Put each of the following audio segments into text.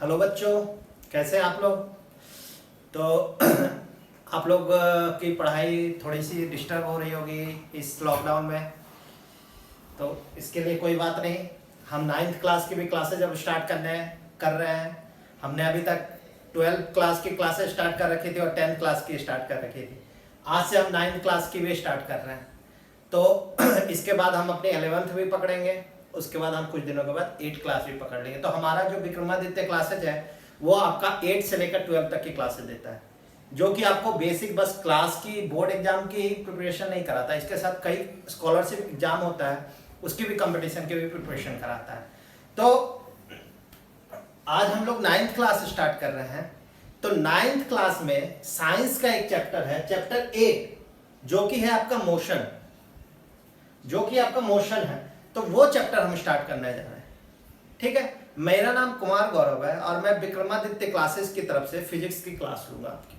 Hello बच्चों, कैसे हैं आप लोग। तो आप लोग की पढ़ाई थोड़ी सी डिस्टर्ब हो रही होगी इस लॉकडाउन में। तो इसके लिए कोई बात नहीं, हम 9th क्लास की भी क्लासेज अब स्टार्ट कर रहे हैं। हमने अभी तक 12th क्लास की क्लासेज स्टार्ट कर रखी थी और 10th क्लास की स्टार्ट कर रखी थी। आज से हम 9th क्लास की भी स्टार्ट कर रहे हैं। तो इसके बाद हम अपनी 11th भी पकड़ेंगे, उसके बाद हम कुछ दिनों के बाद 8th क्लास भी पकड़ लेंगे। तो हमारा जो विक्रमादित्य क्लासेज है वो आपका 8 से लेकर 12 तक की क्लासेज देता है, जो कि आपको बेसिक बस क्लास की बोर्ड एग्जाम की प्रिपरेशन नहीं कराता, इसके साथ कई स्कॉलरशिप एग्जाम होता है, उसकी भी कंपटीशन की भी प्रिपरेशन कराता है। तो आज हम लोग 9th क्लास स्टार्ट कर रहे हैं। तो 9th क्लास में साइंस का एक चैप्टर है, चैप्टर 8, जो कि है आपका मोशन, है। तो वो चैप्टर हम स्टार्ट करने जा रहे हैं। ठीक है, मेरा नाम कुमार गौरव है और मैं विक्रमादित्य क्लासेस की तरफ से फिजिक्स की क्लास लूंगा आपकी।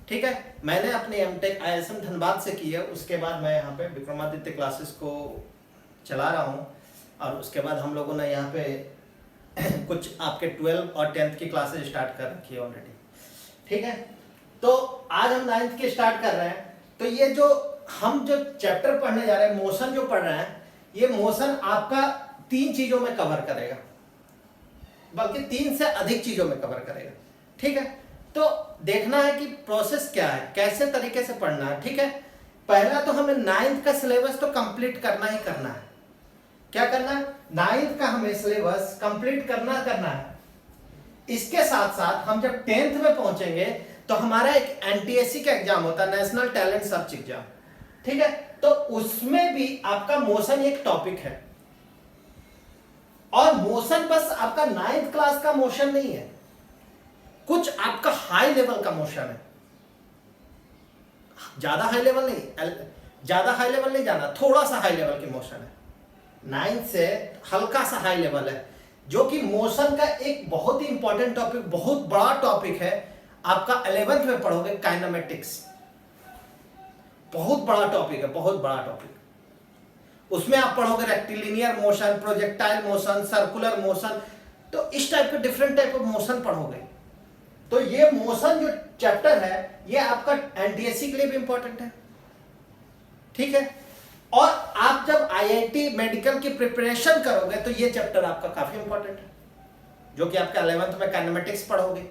ठीक है, मैंने अपनी एमटेक IISM धनबाद से की है, उसके बाद मैं यहाँ पे विक्रमादित्य क्लासेस को चला रहा हूँ और उसके बाद हम लोगों ने यहाँ पे कुछ आपके 12 और 10th की क्लासेस स्टार्ट कर रखी है ऑलरेडी। ठीक है, तो आज हम 9th की स्टार्ट कर रहे हैं। तो ये जो हम जो चैप्टर पढ़ने जा रहे हैं, मोशन जो पढ़ रहे हैं, ये मोशन आपका 3 चीजों में कवर करेगा, बल्कि 3 से अधिक चीजों में कवर करेगा। ठीक है, तो देखना है कि प्रोसेस क्या है, कैसे तरीके से पढ़ना है। ठीक है, पहला तो हमें 9th का सिलेबस तो कंप्लीट करना ही करना है। क्या करना है? 9th का हमें सिलेबस कंप्लीट करना है। इसके साथ साथ हम जब 10th में पहुंचेंगे तो हमारा एक NTSC का एग्जाम होता है, नेशनल टैलेंट सर्च एग्जाम। ठीक है, तो उसमें भी आपका मोशन एक टॉपिक है। और मोशन बस आपका 9th क्लास का मोशन नहीं है, कुछ आपका हाई लेवल का मोशन है। ज्यादा हाई लेवल नहीं जाना, थोड़ा सा हाई लेवल की मोशन है। 9th से हल्का सा हाई लेवल है, जो कि मोशन का एक बहुत ही इंपॉर्टेंट टॉपिक, बहुत बड़ा टॉपिक है। आपका 11th में पढ़ोगे काइनेमेटिक्स, बहुत बड़ा टॉपिक है, बहुत बड़ा टॉपिक। उसमें आप पढ़ोगे rectilinear motion, projectile motion, circular motion, तो इस टाइप के डिफरेंट टाइप ऑफ मोशन पढ़ोगे। तो ये मोशन जो चैप्टर है ये आपका NTSC के लिए भी इंपॉर्टेंट है। ठीक है, और आप जब IIT मेडिकल की प्रिपरेशन करोगे तो ये चैप्टर आपका काफी इंपॉर्टेंट है, जो कि आपका 11th में काइनेमेटिक्स पढ़ोगे।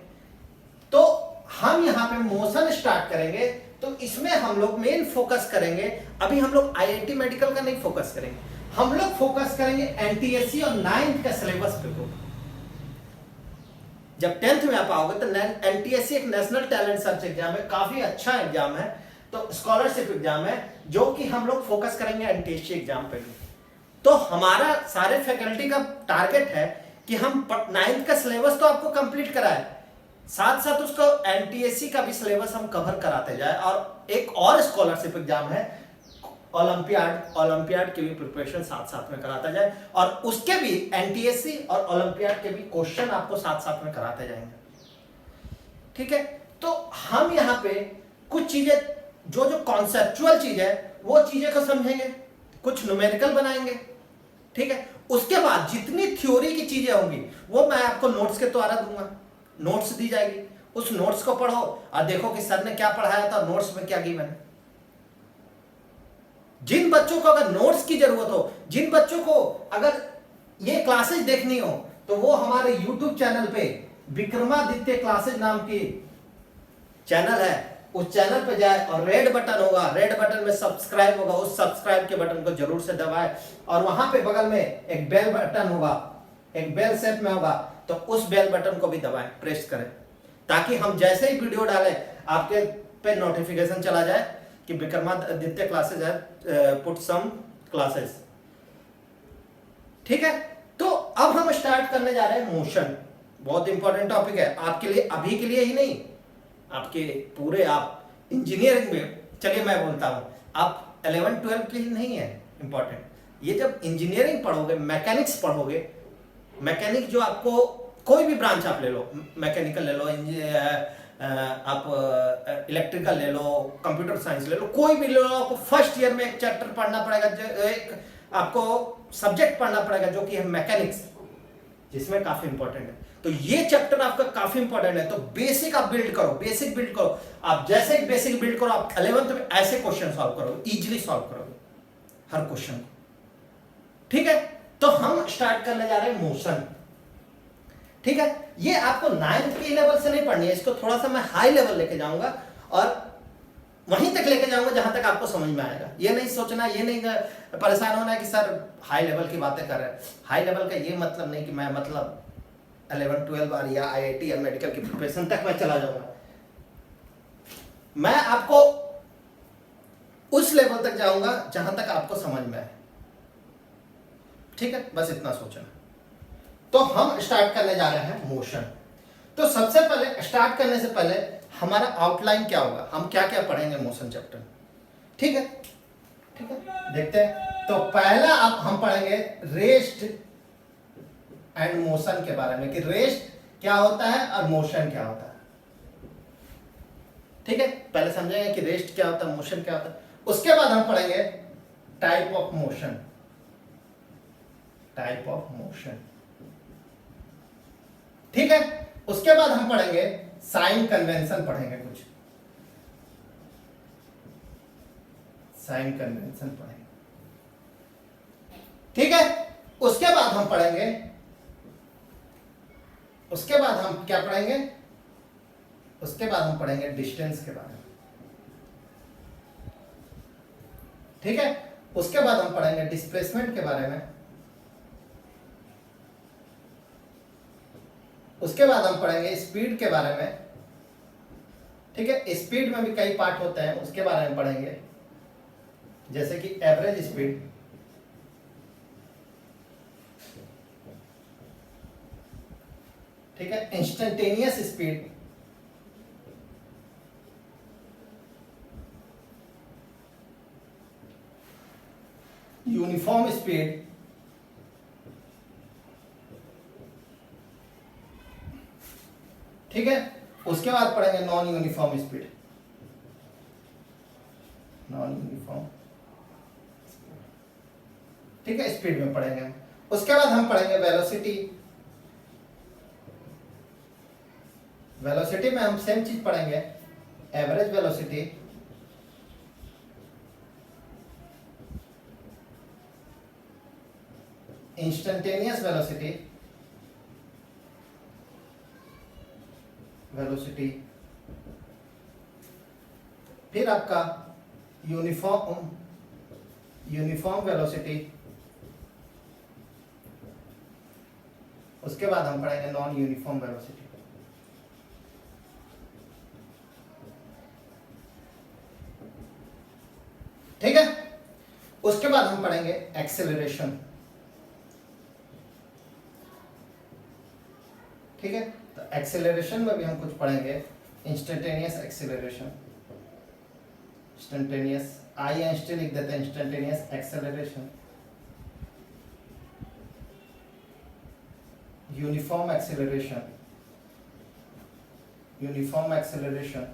तो हम यहां पे मोशन स्टार्ट करेंगे, तो इसमें हम लोग मेन फोकस करेंगे। अभी हम लोग IIT मेडिकल का नहीं फोकस करेंगे, हम लोग फोकस करेंगे NTSC और 9th का सिलेबस पे। जब 10th में आप आओगे तो NTSC एक नेशनल टैलेंट सर्च एग्जाम है, काफी अच्छा एग्जाम है, तो स्कॉलरशिप एग्जाम है, जो कि हम लोग फोकस करेंगे NTSC एग्जाम पे भी। तो हमारा सारे फैकल्टी का टारगेट है कि हम 9th का सिलेबस तो आपको कंप्लीट कराए, साथ साथ उसको NTSC का भी सिलेबस हम कवर कराते जाए। और एक और स्कॉलरशिप एग्जाम है ओलंपियाड की भी प्रिपरेशन साथ साथ में कराता जाए, और उसके भी NTSC और ओलंपियाड के भी क्वेश्चन आपको साथ साथ में कराते जाएंगे। ठीक है, तो हम यहाँ पे कुछ चीजें जो कॉन्सेप्चुअल चीज है वो चीजें को समझेंगे, कुछ न्यूमेरिकल बनाएंगे। ठीक है, उसके बाद जितनी थ्योरी की चीजें होंगी वो मैं आपको नोट्स के द्वारा दूंगा, नोट्स दी जाएगी, उस नोट्स को पढ़ो और देखो कि सर ने क्या पढ़ाया था, नोट्स में क्या गिवन है। जिन बच्चों को अगर नोट्स की जरूरत हो, जिन बच्चों को अगर ये क्लासेस देखनी हो, तो वो हमारे YouTube चैनल पे विक्रमादित्य क्लासेस नाम की चैनल है, उस चैनल पे जाए और रेड बटन होगा, रेड बटन में सब्सक्राइब होगा, उस सब्सक्राइब के बटन को जरूर से दबाएं, और वहां पे बगल में एक बेल बटन होगा, एक बेल शेप में होगा, तो उस बेल बटन को भी दबाएं, प्रेस करें, ताकि हम जैसे ही वीडियो डालें आपके पे नोटिफिकेशन चला जाए कि विक्रमादित्य क्लासेस है, पुट सम क्लासेस। ठीक है, तो अब हम स्टार्ट करने जा रहे हैं मोशन। बहुत इंपॉर्टेंट टॉपिक है आपके लिए, अभी के लिए ही नहीं, आपके पूरे आप इंजीनियरिंग में, चलिए मैं बोलता हूं, आप 11-12 के लिए नहीं है इंपॉर्टेंट। ये जब इंजीनियरिंग पढ़ोगे, मैकेनिक्स पढ़ोगे, मैकेनिक जो आपको कोई भी ब्रांच आप ले लो, मैकेनिकल ले लो, आप इलेक्ट्रिकल ले लो, कंप्यूटर साइंस ले लो, कोई भी ले लो, आपको फर्स्ट ईयर में एक चैप्टर पढ़ना पड़ेगा, एक आपको सब्जेक्ट पढ़ना पड़ेगा जो कि है मैकेनिक्स, जिसमें काफी इंपॉर्टेंट है। तो ये चैप्टर आपका काफी इंपॉर्टेंट है। तो बेसिक आप बिल्ड करो, बेसिक बिल्ड करो। आप जैसे एक बेसिक बिल्ड करो, आप 11th में ऐसे क्वेश्चन सॉल्व करोगे, इजीली सॉल्व करोगे हर क्वेश्चन को, ठीक है। तो हम स्टार्ट करने जा रहे हैं मोशन, ठीक है। ये आपको 9th के लेवल से नहीं पढ़नी है, इसको थोड़ा सा मैं हाई लेवल लेके जाऊंगा और वहीं तक लेके जाऊंगा जहां तक आपको समझ में आएगा। ये नहीं सोचना, ये नहीं परेशान होना कि सर हाई लेवल की बातें कर रहे हैं। हाई लेवल का ये मतलब नहीं कि मैं मतलब 11 12 बार या IIT या मेडिकल की प्रिपरेशन तक मैं चला जाऊंगा। मैं आपको उस लेवल तक जाऊंगा जहां तक आपको समझ में आए, ठीक है। बस इतना सोचना। तो हम स्टार्ट करने जा रहे हैं मोशन। तो सबसे पहले स्टार्ट करने से पहले हमारा आउटलाइन क्या होगा, हम क्या क्या पढ़ेंगे मोशन चैप्टर, ठीक है, ठीक है। देखते हैं। तो पहला आप हम पढ़ेंगे रेस्ट एंड मोशन के बारे में, कि रेस्ट क्या होता है और मोशन क्या होता है, ठीक है। पहले समझेंगे कि रेस्ट क्या होता है, मोशन क्या होता है। उसके बाद हम पढ़ेंगे type of motion, type of motion, ठीक है। उसके बाद हम पढ़ेंगे साइन कन्वेंशन, पढ़ेंगे कुछ साइन कन्वेंशन पढ़ेंगे, ठीक है। उसके बाद हम पढ़ेंगे, उसके बाद हम क्या पढ़ेंगे, उसके बाद हम पढ़ेंगे डिस्टेंस के बारे में, ठीक है। उसके बाद हम पढ़ेंगे डिस्प्लेसमेंट के बारे में। उसके बाद हम पढ़ेंगे स्पीड के बारे में, ठीक है। स्पीड में भी कई पार्ट होते हैं, उसके बारे में पढ़ेंगे, जैसे कि एवरेज स्पीड, ठीक है, इंस्टेंटेनियस स्पीड, यूनिफॉर्म स्पीड, ठीक है। उसके बाद पढ़ेंगे non uniform speed, non uniform, ठीक है, स्पीड में पढ़ेंगे हम। उसके बाद हम पढ़ेंगे वेलोसिटी। वेलोसिटी में हम सेम चीज पढ़ेंगे, average velocity, instantaneous velocity, velocity, फिर आपका यूनिफॉर्म वेलोसिटी। उसके बाद हम पढ़ेंगे नॉन यूनिफॉर्म वेलोसिटी, ठीक है। उसके बाद हम पढ़ेंगे एक्सेलरेशन, ठीक है। तो एक्सेलरेशन में भी हम कुछ पढ़ेंगे, इंस्टेंटेनियस एक्सेलरेशन, इंस्टेंटेनियस INST लिख देते हैं, instantaneous acceleration, uniform acceleration, uniform acceleration,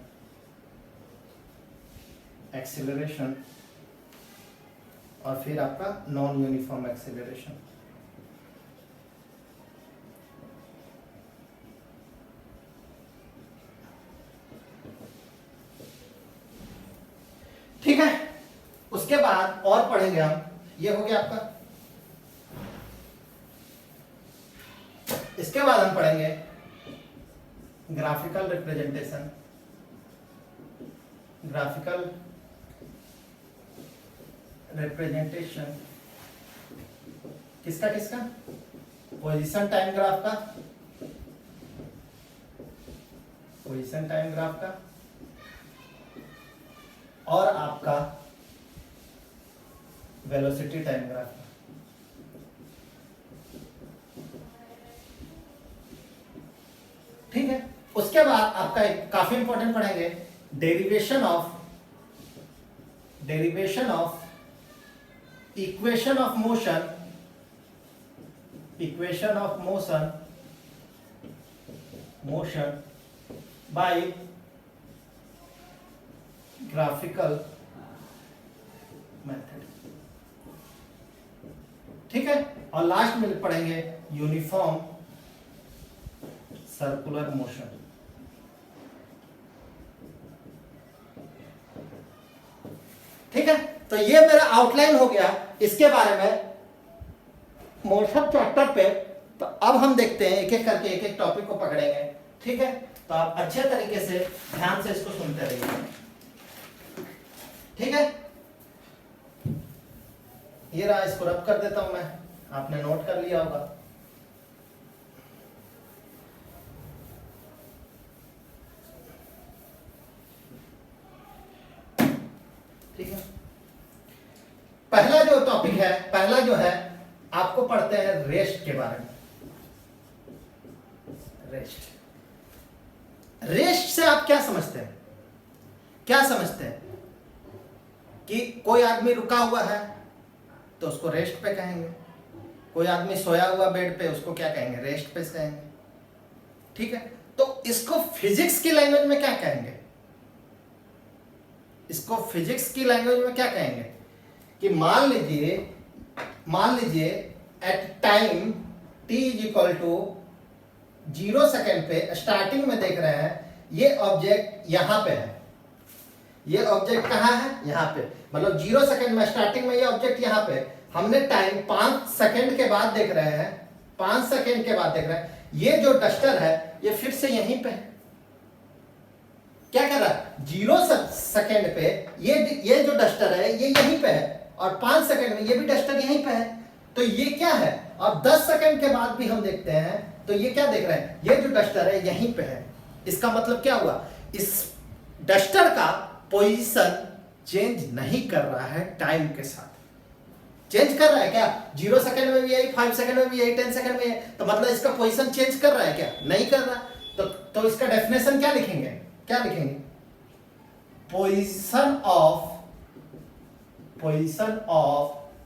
acceleration, और फिर आपका नॉन यूनिफॉर्म एक्सेलरेशन, ठीक है। उसके बाद और पढ़ेंगे हम, ये हो गया आपका। इसके बाद हम पढ़ेंगे ग्राफिकल रिप्रेजेंटेशन, ग्राफिकल रिप्रेजेंटेशन किसका किसका, पोजीशन टाइम ग्राफ का, पोजीशन टाइम ग्राफ का, और आपका वेलोसिटी टाइम ग्राफ का, ठीक है। उसके बाद आपका एक काफी इंपॉर्टेंट पढ़ेंगे derivation of equation of motion, equation of motion by graphical method, ठीक है। और लास्ट में पढ़ेंगे यूनिफॉर्म सर्कुलर मोशन। ठीक है, तो ये मेरा आउटलाइन हो गया इसके बारे में मोशन चैप्टर पे। तो अब हम देखते हैं एक एक करके एक एक टॉपिक को पकड़ेंगे। ठीक है, तो आप अच्छे तरीके से ध्यान से इसको सुनते रहिए। ठीक है, ये रहा, इसको रब कर देता हूं मैं, आपने नोट कर लिया होगा। ठीक है, पहला जो टॉपिक है, पहला जो है आपको पढ़ते हैं रेस्ट के बारे में। रेस्ट, रेस्ट से आप क्या समझते हैं? क्या समझते हैं कि कोई आदमी रुका हुआ है तो उसको रेस्ट पे कहेंगे, कोई आदमी सोया हुआ बेड पे उसको क्या कहेंगे? रेस्ट पे कहेंगे। ठीक है, तो इसको फिजिक्स की लैंग्वेज में क्या कहेंगे? इसको फिजिक्स की लैंग्वेज में क्या कहेंगे कि मान लीजिए at time t is equal to 0 second पे, स्टार्टिंग में देख रहे हैं ये ऑब्जेक्ट यहां पे है, ये ऑब्जेक्ट कहां है? यहां पे, मतलब 0 सेकेंड में स्टार्टिंग में ये ऑब्जेक्ट यहां पे, हमने टाइम 5 सेकेंड के बाद देख रहे हैं, 5 सेकेंड के बाद देख रहे हैं ये जो डस्टर है ये फिर से यहीं पे है। क्या कर रहा है? 0 सेकेंड पे ये जो डस्टर है ये यहीं पे है, और 5 सेकेंड में ये भी डस्टर यहीं पे है। तो ये क्या है? और 10 सेकेंड के बाद भी हम देखते हैं तो ये क्या देख रहे हैं? ये जो डस्टर है यहीं पे है। इसका मतलब क्या हुआ? इस डस्टर का पोजीशन चेंज नहीं कर रहा है टाइम के साथ। चेंज कर रहा है क्या? 0 सेकेंड में भी यही, 5 सेकेंड में भी यही, 10 सेकेंड में यही, तो मतलब इसका पोजीशन चेंज कर रहा है क्या? नहीं कर रहा। तो इसका डेफिनेशन क्या लिखेंगे? क्या लिखेंगे? Position of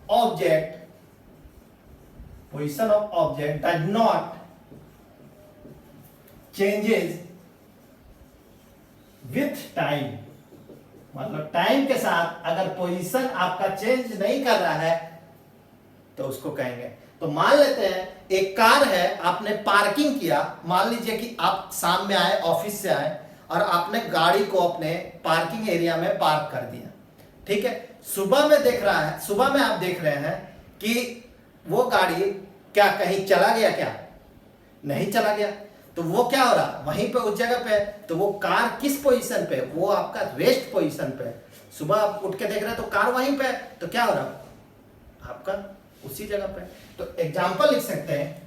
object does not changes with time. मतलब टाइम के साथ अगर पोजीशन आपका चेंज नहीं कर रहा है तो उसको कहेंगे। तो मान लेते हैं एक कार है, आपने पार्किंग किया, मान लीजिए कि आप शाम में आए, ऑफिस से आए और आपने गाड़ी को अपने पार्किंग एरिया में पार्क कर दिया। ठीक है, सुबह में आप देख रहे हैं कि वो गाड़ी क्या कहीं चला गया? क्या नहीं चला गया। तो वो क्या हो रहा? वहीं पे उस जगह पे है। तो वो कार किस पोजीशन पे? वो आपका रेस्ट पोजीशन पे है। सुबह आप उठ के देख रहे हैं तो कार वहीं पे है, तो क्या हो रहा? आपका उसी जगह पे। तो एग्जांपल लिख सकते हैं,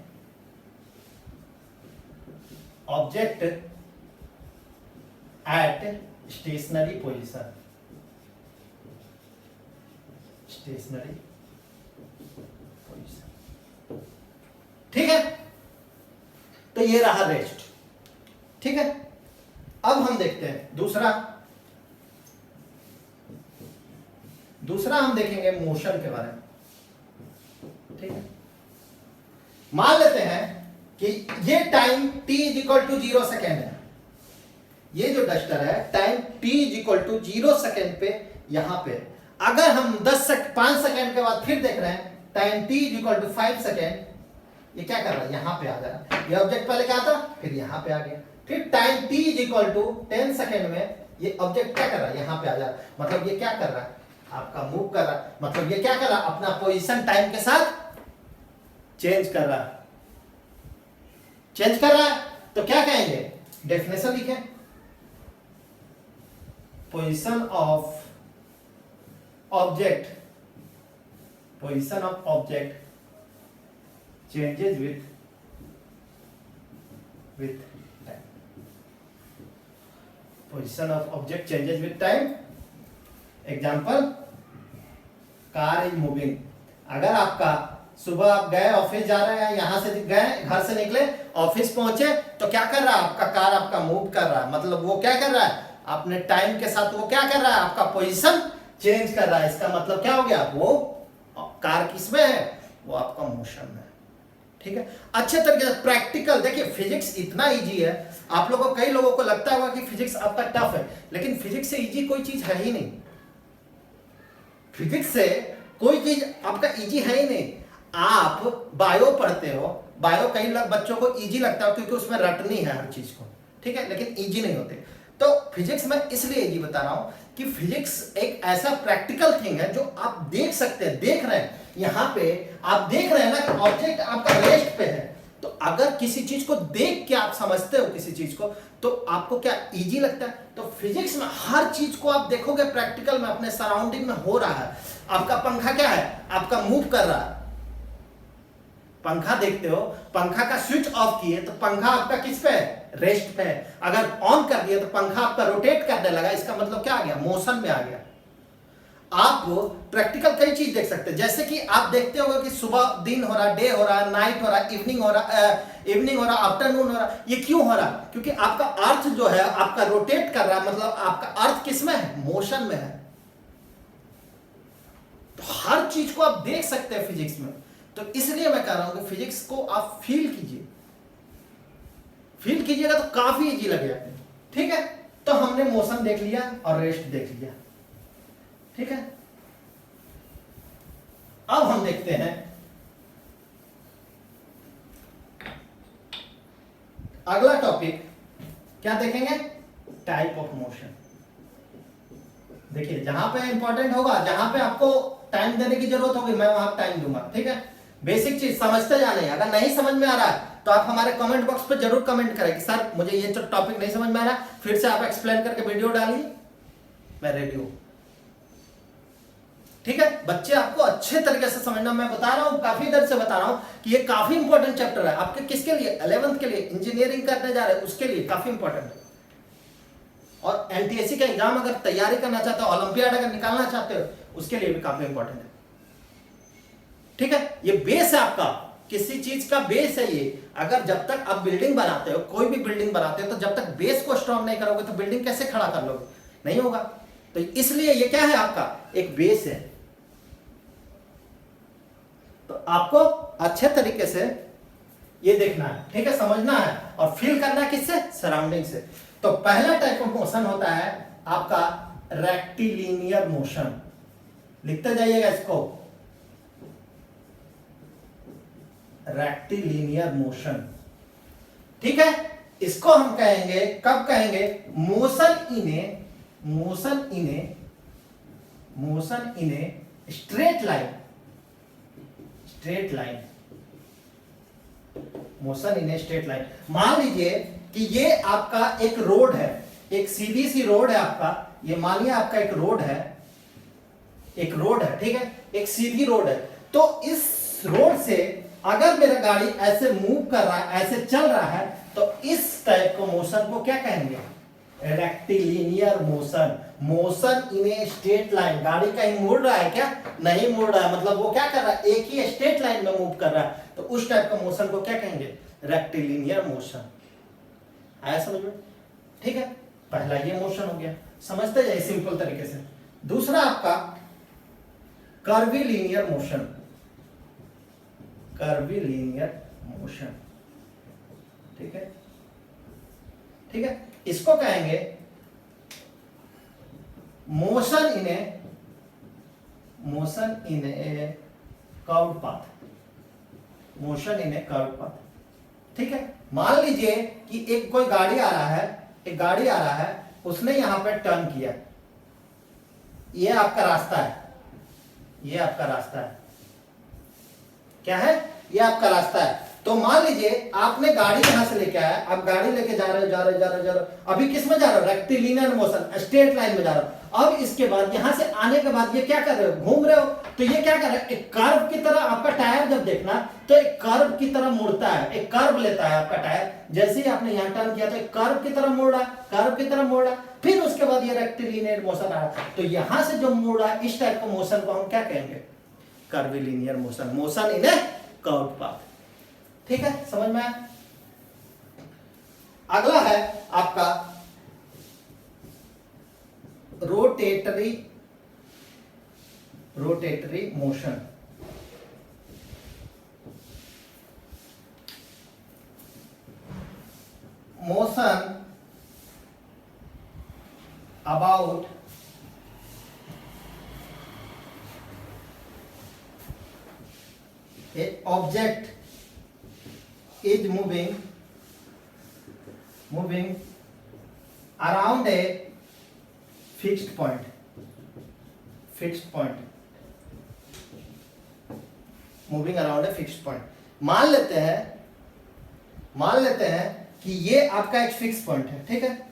ऑब्जेक्ट एट स्टेशनरी पोजीशन। ठीक है, तो ये रहा रेस्ट। ठीक है, अब हम देखते हैं दूसरा हम देखेंगे मोशन के बारे में। ठीक है, मान लेते हैं कि ये time t is equal to 0 second है। ये जो डस्टर है time t is equal to 0 second पे यहां पे। अगर हम 5 सेकेंड के बाद फिर देख रहे हैं time t is equal to 5 second, ये क्या कर रहा है? यहां पे आ जा रहा है। ये ऑब्जेक्ट पहले क्या था, फिर यहां पे आ गया। फिर time t is equal to 10 second में ये ऑब्जेक्ट क्या कर रहा है? यहां पे आ जा रहा है। मतलब ये क्या कर रहा है? आपका मूव कर रहा है। मतलब ये क्या कर रहा है? अपना पोजीशन टाइम के साथ चेंज कर रहा है। तो क्या कहेंगे? डेफिनेशन लिखें, position of object changes with time. Position of object changes with time. Example, car is moving. अगर आपका सुबह आप गए, ऑफिस जा रहे हैं, यहां से गए, घर से निकले, ऑफिस पहुंचे, तो क्या कर रहा है? आपका कार आपका मूव कर रहा है। मतलब वो क्या कर रहा है? अपने टाइम के साथ वो क्या कर रहा है? आपका पोजीशन चेंज कर रहा है। इसका मतलब क्या हो गया? वो कार किसमें है? वो आपका मोशन में। ठीक है, अच्छे तरीके से प्रैक्टिकल देखिए। फिजिक्स इतना इजी है, आप लोगों को, कई लोगों को लगता होगा कि फिजिक्स आपका टफ है, लेकिन फिजिक्स से इजी कोई चीज है ही नहीं। फिजिक्स से कोई चीज आपका इजी है ही नहीं। आप बायो पढ़ते हो, बायो कई बच्चों को इजी लगता है क्योंकि उसमें रटनी है हर चीज को, ठीक है, लेकिन इजी नहीं होते। तो फिजिक्स में इसलिए इजी बता रहा हूं कि फिजिक्स एक ऐसा प्रैक्टिकल थिंग है जो आप देख सकते हैं, देख रहे हैं, यहां पे आप देख रहे हैं ना कि ऑब्जेक्ट आपका रेस्ट पे है, तो अगर किसी चीज को देख के आप समझते हो किसी चीज को, तो आपको क्या इजी लगता है। तो फिजिक्स में हर चीज को आप देखोगे प्रैक्टिकल में, अपने सराउंडिंग में हो रहा है। आपका पंखा क्या है, आपका मूव कर रहा है, पंखा देखते हो, पंखा का स्विच ऑफ किए तो पंखा आपका किस पे है, रेस्ट पे है। अगर ऑन कर दिए तो पंखा आपका रोटेट करने लगा, इसका मतलब क्या आ गया, मोशन में आ गया। आप प्रैक्टिकल कई चीज देख सकते हैं, जैसे कि आप देखते होंगे कि सुबह दिन हो रहा, डे हो रहा, नाइट हो रहा, इवनिंग हो रहा, आफ्टरनून हो रहा। ये क्यों हो रहा, क्योंकि आपका अर्थ जो है आपका रोटेट कर रहा है, मतलब आपका अर्थ किस में है, मोशन में है। तो हर चीज को आप देख सकते हैं फिजिक्स में। तो इसलिए मैं कह रहा हूं कि फिजिक्स को आप फील कीजिए, फील कीजिएगा तो काफी इजी लगेगा, ठीक है। तो हमने मोशन देख लिया और रेस्ट देख लिया, ठीक है। अब हम देखते हैं अगला टॉपिक, क्या देखेंगे, टाइप ऑफ मोशन। देखिए जहां पे इंपॉर्टेंट होगा, जहां पे आपको टाइम देने की जरूरत होगी, मैं वहां टाइम दूंगा, ठीक है। बेसिक चीज समझते जाने, अगर नहीं समझ में आ रहा है तो आप हमारे कमेंट बॉक्स पे जरूर कमेंट करें कि सर मुझे ये जो टॉपिक नहीं समझ में आ रहा, फिर से आप एक्सप्लेन करके वीडियो डालिए, मैं रेडी हूं, ठीक है। बच्चे आपको अच्छे तरीके से समझना, मैं बता रहा हूं, काफी देर से बता रहा हूं कि ये काफी इंपॉर्टेंट चैप्टर है आपके, किसके लिए, 11th के लिए, इंजीनियरिंग करने जा रहे हैं उसके लिए काफी इंपॉर्टेंट है। और एनटीएससी का एग्जाम अगर तैयारी करना चाहते हो, ओलंपियाड अगर निकालना चाहते हो, उसके लिए भी काफी इंपॉर्टेंट है, ठीक है। ये बेस है आपका, किसी चीज का बेस है ये। अगर जब तक आप बिल्डिंग बनाते हो, कोई भी बिल्डिंग बनाते हो, तो जब तक बेस को स्ट्रॉन्ग नहीं करोगे तो बिल्डिंग कैसे खड़ा कर लोगे, नहीं होगा। तो इसलिए ये क्या है, आपका एक बेस है। तो आपको अच्छे तरीके से ये देखना है, ठीक है, समझना है और फील करना है, किससे, सराउंडिंग से। तो पहला टाइप ऑफ मोशन होता है आपका रेक्टिलिनियर मोशन, लिखते जाइएगा इसको, रेक्टिलिनियर मोशन, ठीक है। इसको हम कहेंगे, कब कहेंगे, motion in a straight line, motion in a straight line. मान लीजिए कि ये आपका एक रोड है, एक सीधी सी रोड है आपका, ये मानिए आपका एक रोड है, ठीक है, एक सीधी रोड है। तो इस रोड से अगर मेरा गाड़ी ऐसे मूव कर रहा है, ऐसे चल रहा है, तो इस टाइप को मोशन को क्या कहेंगे, rectilinear motion. Motion in a straight line, गाड़ी कहीं मुड़ रहा है क्या, नहीं मुड़ रहा है, मतलब वो क्या कर रहा है, एक ही स्ट्रेट लाइन में मूव कर रहा है, तो उस टाइप का मोशन को क्या कहेंगे, रेक्टिलिनियर मोशन। आया समझ में, ठीक है। पहला ये मोशन हो गया, समझते जाइए सिंपल तरीके से। दूसरा आपका कर्वीलिनियर मोशन, ठीक है, इसको कहेंगे motion in a curved path, ठीक है। मान लीजिए कि एक कोई गाड़ी आ रहा है, उसने यहां पर टर्न किया, ये आपका रास्ता है, क्या है, ये आपका रास्ता है। तो मान लीजिए आपने गाड़ी यहां से लेके आया, आप गाड़ी लेके जा रहे हो, अभी किस में जा रहे हो, रेक्टिलिनियर मोशन, स्ट्रेट लाइन में जा रहे हो। अब इसके बाद यहां से आने के बाद ये क्या कर रहे हो, घूम रहे हो, तो ये क्या कर रहा है, एक कर्व की तरह, आपका टायर जब देखना तो एक कर्व की तरह मुड़ता है, एक कर्व लेता है आपका टायर। जैसे ही आपने यहां टर्न किया तो एक कर्व की तरह मुड़ रहा, फिर उसके बाद ये रेक्टिलिनियर मोशन आ रहा है। तो यहां से जो मुड़ रहा है, इस टाइप का मोशन को हम क्या कहेंगे, curvilinear motion in a curved path, ठीक है, समझ में आया। अगला है आपका rotatory motion. Motion about a object is moving around a fixed point, moving around a fixed point. मान लेते हैं कि ये आपका एक फिक्स पॉइंट है, ठीक है,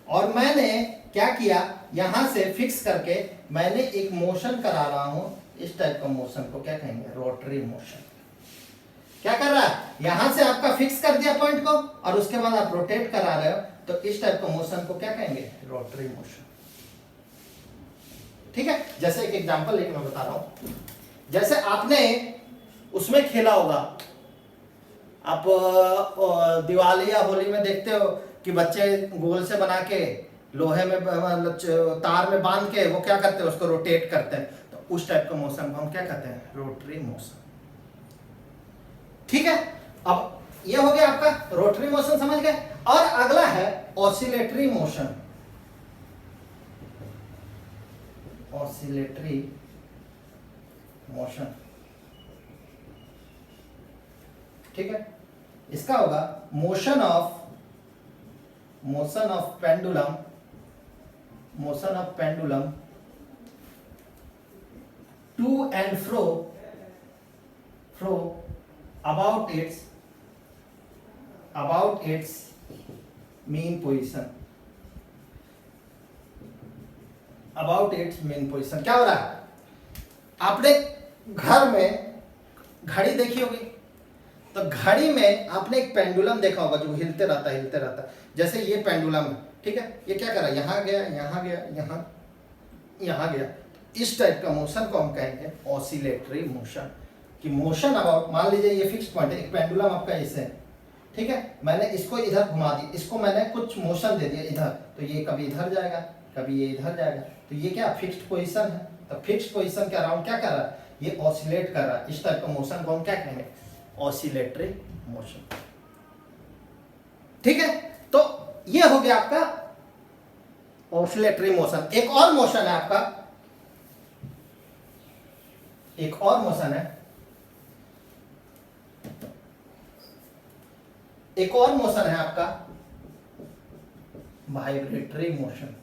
और मैंने क्या किया, यहां से फिक्स करके मैंने एक मोशन करा रहा हूं, इस टाइप का मोशन को क्या कहेंगे, रोटरी मोशन। क्या कर रहा है, यहां से आपका फिक्स कर दिया पॉइंट को और उसके बाद आप रोटेट करा रहे हो, तो इस टाइप का मोशन को क्या कहेंगे, रोटरी मोशन। ठीक है, जैसे एक एग्जांपल लेके मैं बता रहा हूं, जैसे आपने उसमें खेला होगा, आप दिवाली या होली में देखते हो कि बच्चे गोल से बना के लोहे में तार में बांध के वो क्या करते हैं, उसको रोटेट करते हैं, तो उस टाइप का मोशन को हम क्या कहते हैं, रोटरी मोशन। ठीक है, अब ये हो गया आपका रोटरी मोशन, समझ गए। और अगला है ऑसिलेटरी मोशन। ऑसिलेटरी मोशन, ठीक है, इसका होगा motion of pendulum to and fro about its mean position, क्या हो रहा है, आपने घर में घड़ी देखी होगी, तो घड़ी में आपने एक पेंडुलम देखा होगा जो हिलते रहता है। जैसे ये पेंडुलम है, ठीक है, ये क्या कर रहा है, यहाँ गया, यहाँ गया। इस टाइप का मोशन को हम कहेंगे ऑसिलेटरी मोशन। कि मोशन अबाउट, मान लीजिए ये फिक्स पॉइंट है, एक पेंडुलम आपका ऐसे है, ठीक है, मैंने इसको इधर घुमा दी, इसको मैंने कुछ मोशन दे दिया इधर, तो ये कभी इधर जाएगा, कभी ये इधर जाएगा, तो ये क्या फिक्स्ड पोजीशन है। तो फिक्स्ड पोजीशन के अराउंड क्या कर रहा है, ये ऑसिलेट कर रहा है। इस टाइप का मोशन को हम क्या कहेंगे, ऑसिलेटरी मोशन। ठीक है, तो ये हो गया आपका ऑसिलेटरी मोशन। एक और मोशन है आपका, एक और मोशन है आपका वाइब्रेटरी मोशन।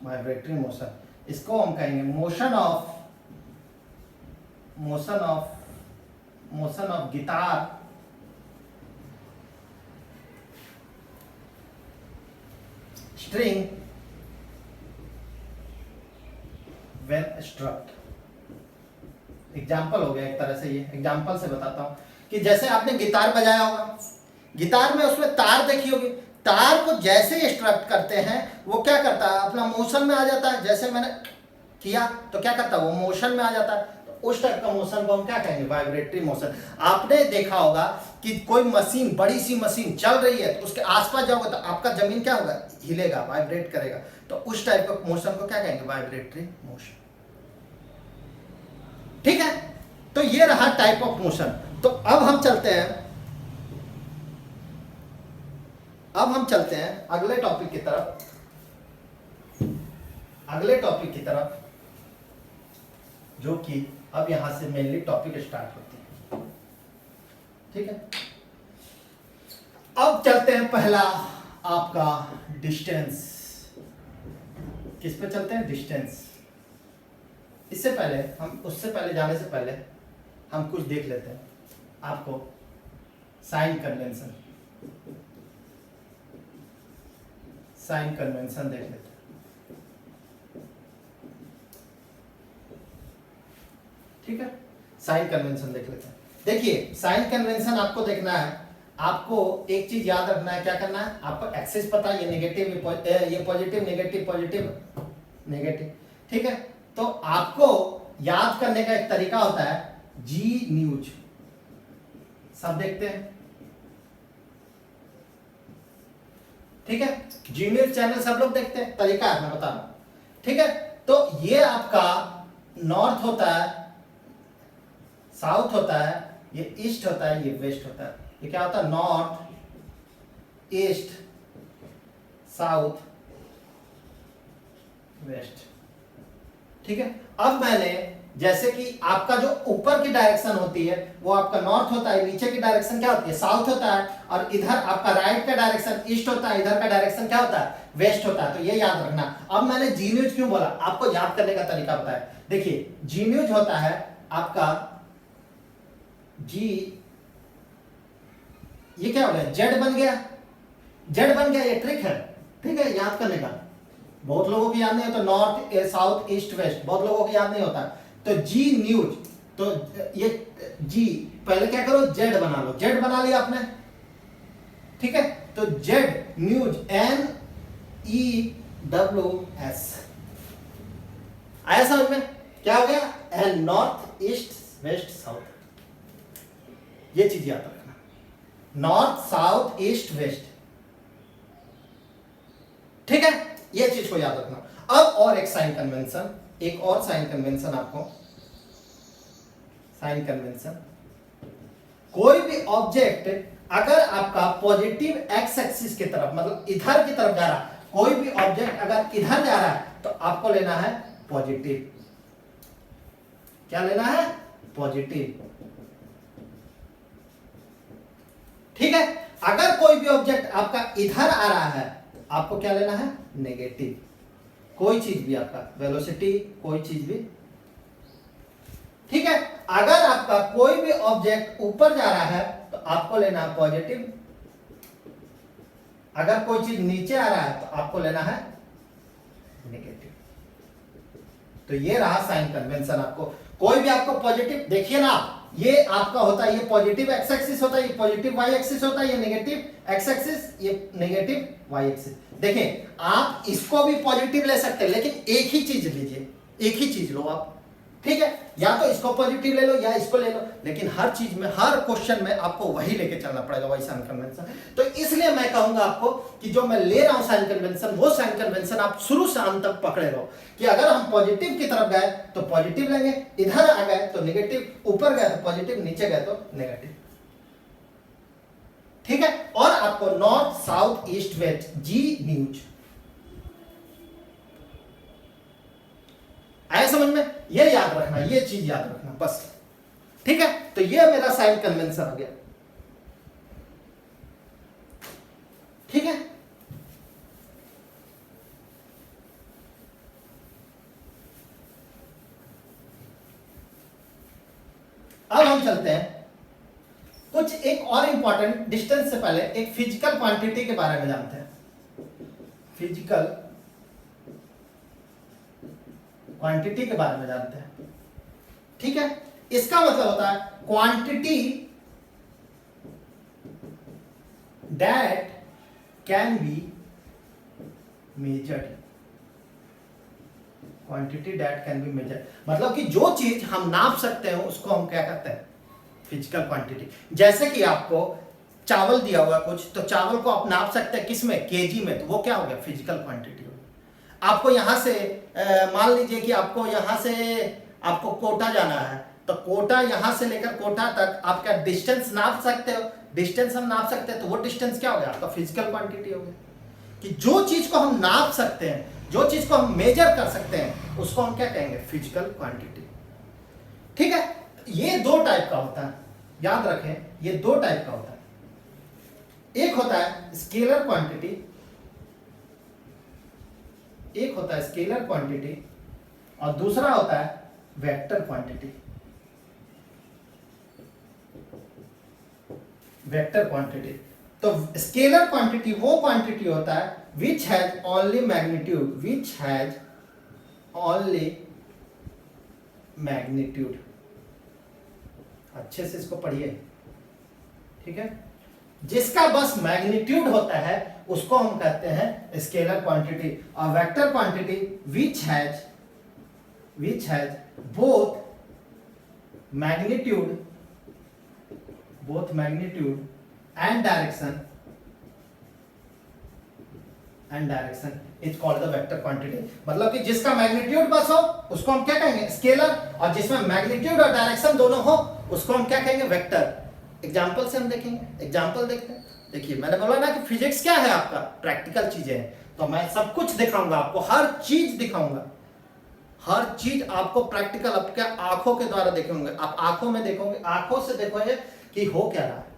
वाइब्रेटरी मोशन, इसको हम कहेंगे motion of guitar string when struck. Example हो गया एक तरह से, ये एग्जाम्पल से बताता हूं कि जैसे आपने गिटार बजाया होगा, गिटार में उसमें तार देखी होगी, तार को जैसे स्ट्रक्ट करते हैं वो क्या करता है, अपना मोशन में आ जाता है। जैसे मैंने किया तो क्या करता है, वो मोशन में आ जाता है। तो उस टाइप का मोशन को हम क्या कहेंगे, वाइब्रेटरी मोशन। आपने देखा होगा कि कोई मशीन, बड़ी सी मशीन चल रही है, तो उसके आसपास जाओगे तो आपका जमीन क्या होगा, हिलेगा, वाइब्रेट करेगा। तो उस टाइप का मोशन को क्या कहेंगे, वाइब्रेटरी मोशन। ठीक है, तो ये रहा टाइप ऑफ मोशन। तो अब हम चलते हैं अगले टॉपिक की तरफ, जो कि अब यहां से मेनली टॉपिक स्टार्ट होती है। ठीक है, अब चलते हैं पहला आपका डिस्टेंस। किस पे चलते हैं, डिस्टेंस। उससे पहले जाने से पहले हम कुछ देख लेते हैं, आपको साइन कन्वेंशन देख लेते हैं। ठीक है, साइन कन्वेंशन देख लेते हैं। देखिए, साइन कन्वेंशन आपको देखना है, आपको एक चीज याद रखना है, क्या करना है, आपको एक्सिस पता है, ये नेगेटिव, ये पॉजिटिव, नेगेटिव। ठीक है, तो आपको याद करने का एक तरीका होता है, जी न्यूज। सब देखते हैं, ठीक है, जी न्यूज चैनल सब लोग देखते हैं, तरीका है मैं बता रहा हूं। ठीक है, तो ये आपका नॉर्थ होता है, साउथ होता है, ये ईस्ट होता है, ये वेस्ट होता है। ये क्या होता है, नॉर्थ, ईस्ट, साउथ, वेस्ट। ठीक है। अब मैंने जैसे कि आपका जो ऊपर की डायरेक्शन होती है वो आपका नॉर्थ होता है, नीचे की डायरेक्शन क्या होती है, साउथ होता है, और इधर आपका राइट का डायरेक्शन ईस्ट होता है, इधर का डायरेक्शन क्या होता है, वेस्ट होता है। तो ये याद रखना। अब मैंने जी न्यूज क्यों बोला, आपको याद करने का तरीका पता है। देखिए जी न्यूज होता है आपका जी, ये क्या हो गया, जेड बन गया, जेड बन गया, ये ट्रिक है, ठीक है, याद करने का। बहुत लोगों को याद नहीं होता, नॉर्थ साउथ ईस्ट वेस्ट बहुत लोगों को याद नहीं होता। तो जी न्यूज, तो ये जी पहले क्या करो, जेड बना लो, जेड बना लिया आपने, ठीक है। तो जेड न्यूज NEWS आया समझ में, क्या हो गया, N north east west south, ये चीज याद रखना, नॉर्थ साउथ ईस्ट वेस्ट, ठीक है, ये चीज को याद रखना। अब और एक साइन कन्वेंशन, एक और साइन कन्वेंशन आपको, साइन कन्वेंशन, कोई भी ऑब्जेक्ट अगर आपका पॉजिटिव एक्स एक्सिस की तरफ, मतलब इधर की तरफ जा रहा है, कोई भी ऑब्जेक्ट अगर इधर जा रहा है तो आपको लेना है पॉजिटिव, क्या लेना है, पॉजिटिव, ठीक है। अगर कोई भी ऑब्जेक्ट आपका इधर आ रहा है तो आपको क्या लेना है, नेगेटिव, कोई चीज भी आपका वेलोसिटी, कोई चीज भी, ठीक है। अगर आपका कोई भी ऑब्जेक्ट ऊपर जा रहा है तो आपको लेना है पॉजिटिव, अगर कोई चीज नीचे आ रहा है तो आपको लेना है नेगेटिव। तो ये रहा साइन कन्वेंशन। आपको कोई भी आपको पॉजिटिव, देखिए ना, ये आपका होता है, ये पॉजिटिव एक्स एक्सिस होता है, ये पॉजिटिव वाई एक्सिस होता है, ये नेगेटिव एक्स एक्सिस, ये नेगेटिव वाई एक्सिस। देखें आप इसको भी पॉजिटिव ले सकते हैं, लेकिन एक ही चीज लीजिए, एक ही चीज लो आप, ठीक है, या तो इसको पॉजिटिव ले लो या इसको ले लो, लेकिन हर चीज में, हर क्वेश्चन में आपको वही लेके चलना पड़ेगा, वही साइन कन्वेंशन। तो इसलिए मैं कहूंगा आपको कि जो मैं ले रहा हूं साइन कन्वेंशन, वो साइन कन्वेंशन आप शुरू से अंत तक पकड़े रहो, कि अगर हम पॉजिटिव की तरफ गए तो पॉजिटिव लेंगे, इधर आ गए तो नेगेटिव, ऊपर गए तो पॉजिटिव, नीचे गए तो नेगेटिव, ठीक है। और आपको नॉर्थ साउथ ईस्ट वेस्ट जी न्यूज आया समझ में, ये याद रखना, ये चीज याद रखना बस, ठीक है। तो ये मेरा साइन कन्वेंशन हो गया, ठीक है। अब हम चलते हैं कुछ एक और इंपॉर्टेंट, डिस्टेंस से पहले एक फिजिकल क्वांटिटी के बारे में जानते हैं। फिजिकल क्वांटिटी के बारे में जानते हैं, ठीक है। इसका मतलब होता है quantity that can be measured, quantity that can be measured, मतलब कि जो चीज हम नाप सकते हैं उसको हम क्या कहते हैं, फिजिकल क्वांटिटी। जैसे कि आपको चावल दिया हुआ कुछ, तो चावल को आप नाप सकते हैं किस में, केजी में, तो वो क्या हो गया, फिजिकल क्वांटिटी हो गया। आपको यहां से मान लीजिए कि आपको यहां से आपको कोटा जाना है, तो कोटा यहां से लेकर कोटा तक आप क्या डिस्टेंस नाप सकते हो, डिस्टेंस हम नाप सकते हैं, तो वो डिस्टेंस क्या हो गया, आपका फिजिकल क्वांटिटी हो गया। कि जो चीज को हम नाप सकते हैं, जो चीज को हम मेजर कर सकते हैं, उसको हम क्या कहेंगे, फिजिकल क्वांटिटी, ठीक है। ये दो टाइप का होता है, याद रखें, ये दो टाइप का होता है। एक होता है स्केलर क्वांटिटी, एक होता है स्केलर क्वांटिटी, और दूसरा होता है वेक्टर क्वांटिटी। वेक्टर क्वांटिटी, तो स्केलर क्वांटिटी वो क्वांटिटी होता है which has only magnitude, which has only magnitude, अच्छे से इसको पढ़िए, ठीक है। जिसका बस मैग्नीट्यूड होता है उसको हम कहते हैं स्केलर क्वांटिटी, और vector quantity which has both magnitude and direction is called the vector quantity. मतलब कि जिसका मैग्नीट्यूड बस हो उसको हम क्या कहेंगे, स्केलर, और जिसमें मैग्नीट्यूड और डायरेक्शन दोनों हो उसको हम क्या कहेंगे, वेक्टर। एग्जाम्पल से हम देखेंगे, एग्जाम्पल देखते हैं। देखिए मैंने बोला ना कि फिजिक्स क्या है आपका, प्रैक्टिकल चीजें हैं, तो मैं सब कुछ दिखाऊंगा आपको, हर चीज दिखाऊंगा, हर चीज आपको प्रैक्टिकल आपके आंखों के द्वारा देखेंगे, आप आंखों में देखोगे, आंखों से देखोगे कि हो क्या रहा है।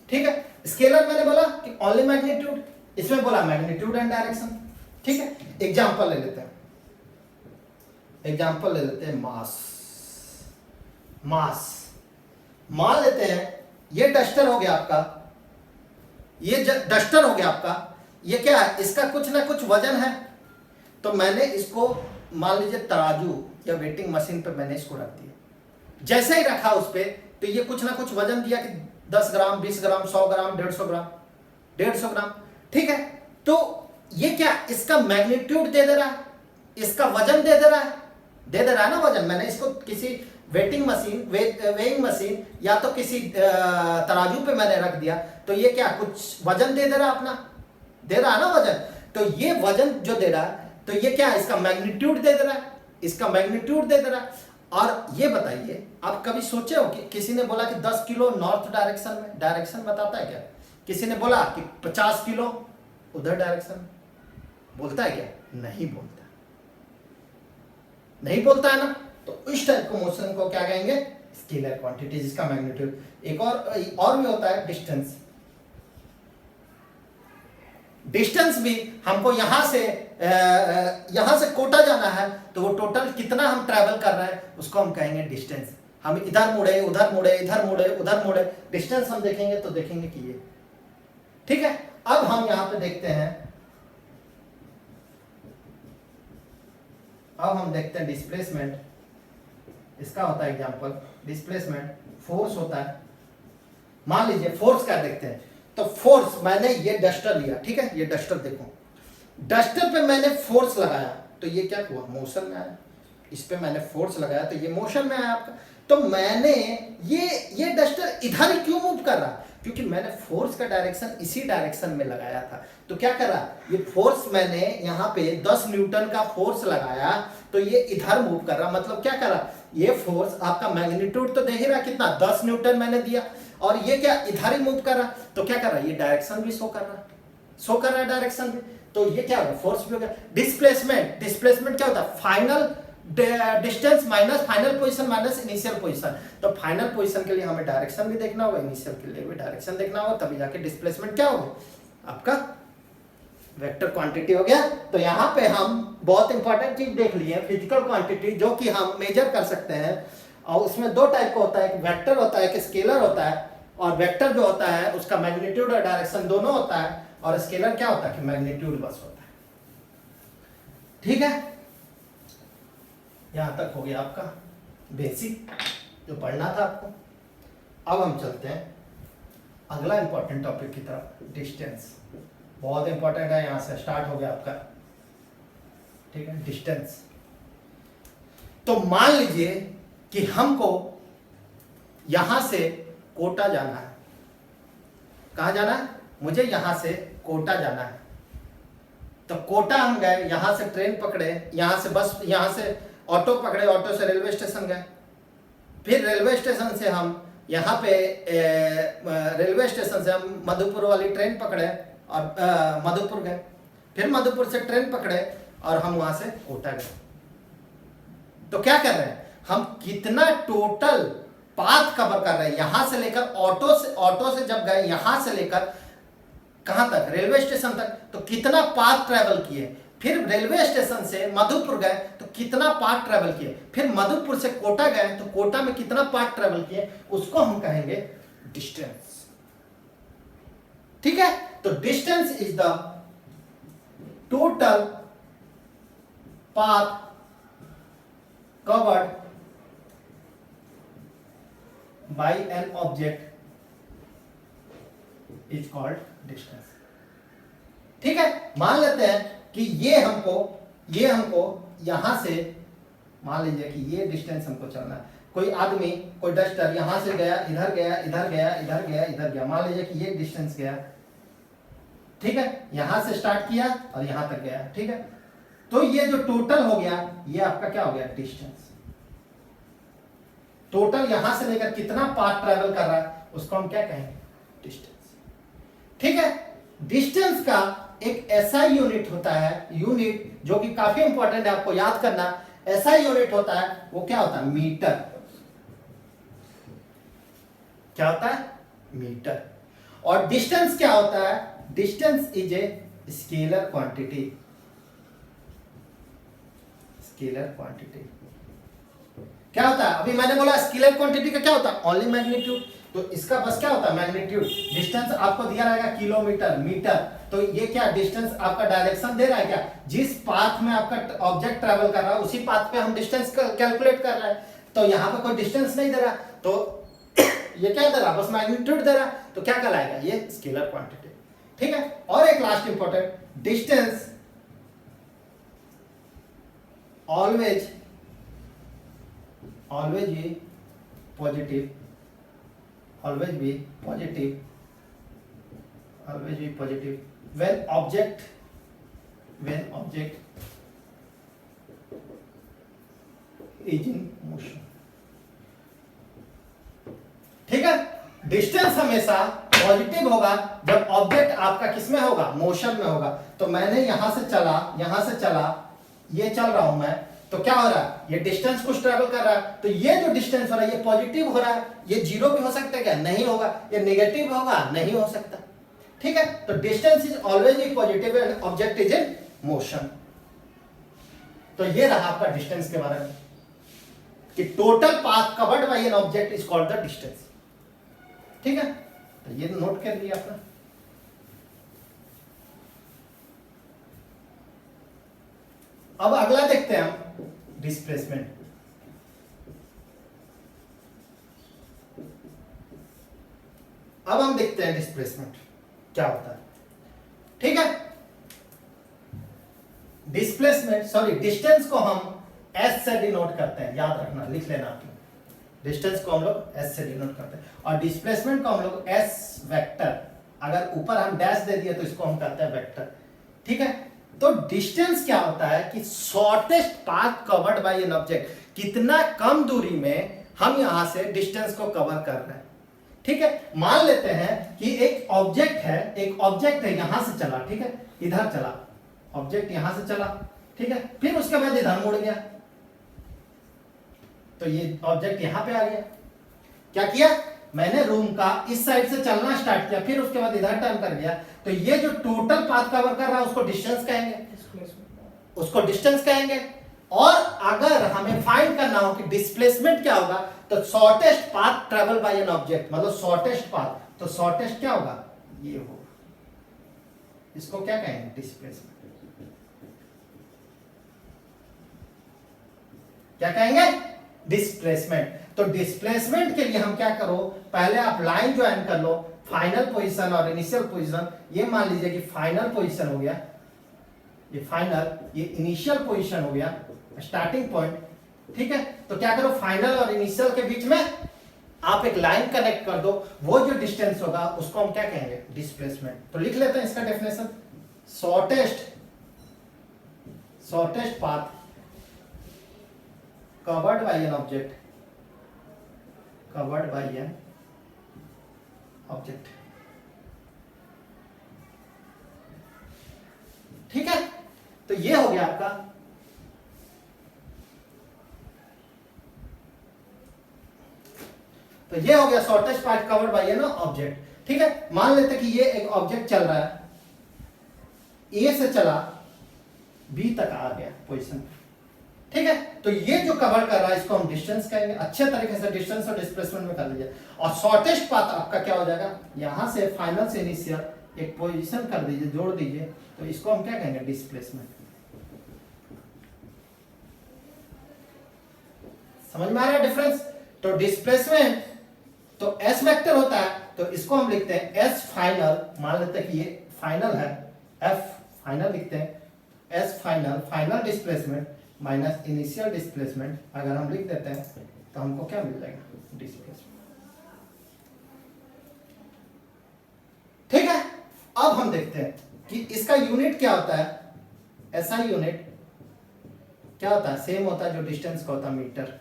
ठीक है, स्केलर मैंने बोला कि ओनली मैग्नीट्यूड, इसमें बोला मैग्नीट्यूड एंड डायरेक्शन। ठीक है, एग्जांपल ले लेते हैं, एग्जांपल ले लेते हैं मास। मास मान लेते हैं ये डस्टर हो गया आपका, ये डस्टर हो गया आपका, ये क्या है, इसका कुछ ना कुछ वजन है। तो मैंने इसको मान लीजिए तराजू या वेटिंग मशीन पे मैंने इसको रख दिया, जैसे ही रखा उस पे तो ये कुछ ना कुछ वजन दिया कि 10 ग्राम, 20 ग्राम, 100 ग्राम, 150 ग्राम, 150 ग्राम। ठीक है, तो ये क्या इसका मैग्नीट्यूड दे दे रहा है, इसका वजन दे दे रहा है, दे दे रहा है ना वजन। मैंने इसको किसी वेटिंग मशीन, वेइंग मशीन या तो किसी तराजू पे मैंने रख दिया, तो ये क्या कुछ वजन दे दे रहा है, अपना दे रहा है ना वजन। तो ये वजन जो दे रहा है, तो ये क्या इसका मैग्नीट्यूड दे दे रहा है, इसका मैग्नीट्यूड दे दे रहा है। और ये बताइए, आप कभी सोचे हो कि किसी ने बोला कि 10 किलो नॉर्थ डायरेक्शन में, डायरेक्शन बताता है क्या? किसी ने बोला कि 50 किलो उधर डायरेक्शन में, बोलता है क्या? नहीं बोलता, नहीं बोलता है ना। तो इस टाइप को मोशन को क्या कहेंगे? स्केलर क्वांटिटी, जिसका मैग्नीट्यूड। एक और भी होता है डिस्टेंस। डिस्टेंस भी हमको यहां से कोटा जाना है, तो वो टोटल कितना हम ट्रैवल कर रहे हैं उसको हम कहेंगे डिस्टेंस। हम इधर मुड़े, उधर मुड़े, इधर मुड़े, उधर मुड़े, डिस्टेंस हम देखेंगे तो देखेंगे कि ये। ठीक है, अब हम यहां पे देखते हैं, अब हम देखते हैं डिस्प्लेसमेंट। इसका होता है एग्जांपल, डिस्प्लेसमेंट फोर्स होता है। मान लीजिए फोर्स क्या देखते हैं, तो फोर्स मैंने ये डस्टर लिया, ठीक है, ये डस्टर देखो, डस्टर पे मैंने फोर्स लगाया तो ये क्या हुआ? मोशन में आया। इस पे मैंने फोर्स लगाया तो ये मोशन में आया आपका। तो मैंने ये डस्टर इधर ही क्यों मूव कर रहा? क्योंकि मैंने फोर्स का डायरेक्शन इसी डायरेक्शन में लगाया था। तो क्या कर रहा? ये फोर्स मैंने यहाँ पे 10 न्यूटन का फोर्स लगाया तो ये इधर मूव कर रहा। मतलब क्या कर रहा? ये फोर्स आपका मैग्नीट्यूड तो दे ही रहा, कितना? 10 न्यूटन मैंने दिया, और ये क्या इधर ही मूव कर रहा। तो क्या कर रहा? ये डायरेक्शन भी शो कर रहा है डायरेक्शन भी। तो ये क्या होगा? फोर्स भी होगा। डिस्प्लेसमेंट, डिस्प्लेसमेंट क्या होता है? Final distance minus final position minus initial position. तो फाइनल पोजीशन के लिए हमें डायरेक्शन भी देखना होगा, इनिशियल के लिए भी डायरेक्शन देखना होगा, तभी जाके डिस्प्लेसमेंट क्या होगा? आपका वेक्टर क्वांटिटी हो गया। तो यहाँ पे हम बहुत इंपॉर्टेंट चीज देख लिए, फिजिकल क्वांटिटी, जो कि हम मेजर कर सकते हैं। और उसमें दो टाइप का होता है, एक वेक्टर होता है, एक स्केलर होता है। और वेक्टर जो होता है उसका मैग्नीट्यूड और डायरेक्शन दोनों होता है, और स्केलर क्या होता है कि मैग्नीट्यूड बस होता है। ठीक है, यहां तक हो गया आपका बेसिक जो पढ़ना था आपको। अब हम चलते हैं अगला इंपॉर्टेंट टॉपिक की तरफ, डिस्टेंस। बहुत इंपॉर्टेंट है, यहां से स्टार्ट हो गया आपका। ठीक है, डिस्टेंस। तो मान लीजिए कि हमको यहां से कोटा जाना है। कहां जाना है? मुझे यहां से कोटा जाना है। तो कोटा हम गए, यहां से ट्रेन पकड़े, यहां से बस, यहां से ऑटो पकड़े, ऑटो से रेलवे स्टेशन गए, फिर रेलवे स्टेशन से हम यहाँ पे रेलवे स्टेशन से हम मधुपुर वाली ट्रेन पकड़े और मधुपुर गए, फिर मधुपुर से ट्रेन पकड़े और हम वहां से कोटा गए। तो क्या कर रहे हैं हम? कितना टोटल पाथ कवर कर रहे हैं? यहां से लेकर ऑटो से जब गए यहां से लेकर कहां तक? रेलवे स्टेशन तक। तो कितना पाथ ट्रेवल किए? फिर रेलवे स्टेशन से मधुपुर गए तो कितना पाथ ट्रेवल किए? फिर मधुपुर से कोटा गए तो कोटा में कितना पाथ ट्रेवल किए? उसको हम कहेंगे डिस्टेंस। ठीक है, तो distance is the total path covered by an object is called distance. ठीक है, मान लेते हैं कि ये हमको यहां से, मान लीजिए कि ये डिस्टेंस हमको चलना है। कोई आदमी, कोई डस्टर यहां से गया, इधर गया, इधर गया, इधर गया, इधर गया। मान लीजिए कि ये डिस्टेंस गया। ठीक है, यहां से स्टार्ट किया और यहां तक गया। ठीक है, तो ये जो टोटल हो गया, ये आपका क्या हो गया? डिस्टेंस। टोटल यहां से लेकर कितना पाथ ट्रैवल कर रहा है उसको हम क्या कहेंगे? डिस्टेंस। ठीक है, डिस्टेंस का एक ऐसा यूनिट होता है, यूनिट जो कि काफी इंपॉर्टेंट है आपको याद करना। एसआई यूनिट होता है वो क्या होता है, मीटर। क्या होता है, मीटर। और डिस्टेंस क्या होता है, distance is a scalar quantity. Scalar quantity क्या होता है, अभी मैंने बोला स्केलर क्वांटिटी का क्या होता है, ओनली मैग्नीट्यूड। तो इसका बस क्या होता है, मैग्नीट्यूड। डिस्टेंस आपको दिया रहेगा किलोमीटर, मीटर, तो ये क्या डिस्टेंस आपका डायरेक्शन दे रहा है क्या, जिस पाथ में आपका ऑब्जेक्ट ट्रेवल कर रहा है उसी पाथ पे हम डिस्टेंस कैलकुलेट कर रहे हैं। तो यहाँ पे कोई डिस्टेंस नहीं दे रहा, तो ये क्या दे रहा, बस मैग्नीट्यूड दे रहा, तो क्या कहलाएगा, ये स्केलर क्वांटिटी। ठीक है। और एक last important, distance always be positive, always be positive when object is in motion। ठीक है। डिस्टेंस हमेशा पॉजिटिव होगा जब ऑब्जेक्ट आपका किसमें होगा, मोशन में होगा। तो मैंने यहां से चला, ये चल रहा हूं मैं, तो क्या हो रहा है, ये डिस्टेंस कुछ ट्रेवल कर रहा है, तो ये जो डिस्टेंस हो रहा है ये पॉजिटिव हो रहा है। ये जीरो भी हो सकता है क्या, नहीं होगा। ये नेगेटिव होगा, नहीं हो सकता। ठीक है। तो distance is always positive and object is in motion. तो ये रहा आपका डिस्टेंस के बारे में कि total path covered by an object is called the distance. ठीक है। तो ये नोट कर लिया आपने। अब अगला देखते हैं हम, डिस्प्लेसमेंट। अब हम देखते हैं डिस्प्लेसमेंट क्या होता है। ठीक है। डिस्प्लेसमेंट, सॉरी, डिस्टेंस को हम एस से डिनोट करते हैं, याद रखना, लिख लेना आप। डिस्टेंस को हम लोग एस से डिनोट करते हैं और डिस्प्लेसमेंट को हम लोग एस वेक्टर, अगर ऊपर हम डैश दे दिए तो इसको हम कहते हैं वेक्टर। ठीक है। तो डिस्टेंस क्या होता है कि shortest path covered by an object, कितना कम दूरी में हम यहां से डिस्टेंस को कवर कर रहे हैं। ठीक है। मान लेते हैं कि एक ऑब्जेक्ट है यहां से चला, ठीक है, इधर चला, ऑब्जेक्ट यहां से चला, ठीक है, फिर उसके बाद इधर मुड़ गया, तो ये ऑब्जेक्ट यहां पे आ गया। क्या किया, मैंने रूम का इस साइड से चलना स्टार्ट किया, फिर उसके बाद इधर टर्न कर गया, तो ये जो टोटल पाथ कवर कर रहा है उसको डिस्टेंस कहेंगे। और अगर हमें फाइंड करना हो कि डिस्प्लेसमेंट क्या होगा, तो shortest path travel by an object, मतलब शॉर्टेस्ट पाथ, तो शॉर्टेस्ट क्या होगा, ये होगा, इसको क्या कहेंगे, डिस्प्लेसमेंट। क्या कहेंगे, डिस्प्लेसमेंट। तो डिस्प्लेसमेंट के लिए हम क्या करो, पहले आप लाइन ज्वाइन कर लो, फाइनल पोजीशन और इनिशियल पोजीशन। ये मान लीजिए कि फाइनल पोजीशन हो गया, ये फाइनल, ये इनिशियल पोजीशन हो गया, स्टार्टिंग पॉइंट। ठीक है। तो क्या करो, फाइनल और इनिशियल के बीच में आप एक लाइन कनेक्ट कर दो, वो जो डिस्टेंस होगा उसको हम क्या कहेंगे, डिस्प्लेसमेंट। तो लिख लेते हैं इसका definition, shortest path covered by an object, ठीक है। तो ये हो गया आपका, तो ये हो गया shortest path covered by an object. ठीक है। मान लेते कि ये एक ऑब्जेक्ट चल रहा है, ए से चला बी तक आ गया पोजीशन। ठीक है। तो ये जो कवर कर रहा है इसको हम डिस्टेंस कहेंगे। अच्छे तरीके से डिस्टेंस और डिस्प्लेसमेंट में कर लीजिए। और शॉर्टेस्ट पाथ आपका क्या हो जाएगा, यहां से फाइनल से इनिशियल एक पोजीशन कर दीजिए, जोड़ दीजिए, तो इसको हम क्या कहेंगे, डिस्प्लेसमेंट। समझ में आ रहा है डिफरेंस। तो डिस्प्लेसमेंट तो एस वेक्टर होता है, तो इसको हम लिखते हैं एस फाइनल, मान लेते हैं कि ये फाइनल है, एफ फाइनल लिखते हैं, S final displacement minus initial displacement. अगर हम लिख देते हैं तो हमको क्या मिल जाएगा, डिस्प्लेसमेंट। ठीक है। अब हम देखते हैं कि इसका यूनिट क्या होता है, एसआई यूनिट क्या होता है, सेम होता है जो डिस्टेंस का होता है, मीटर।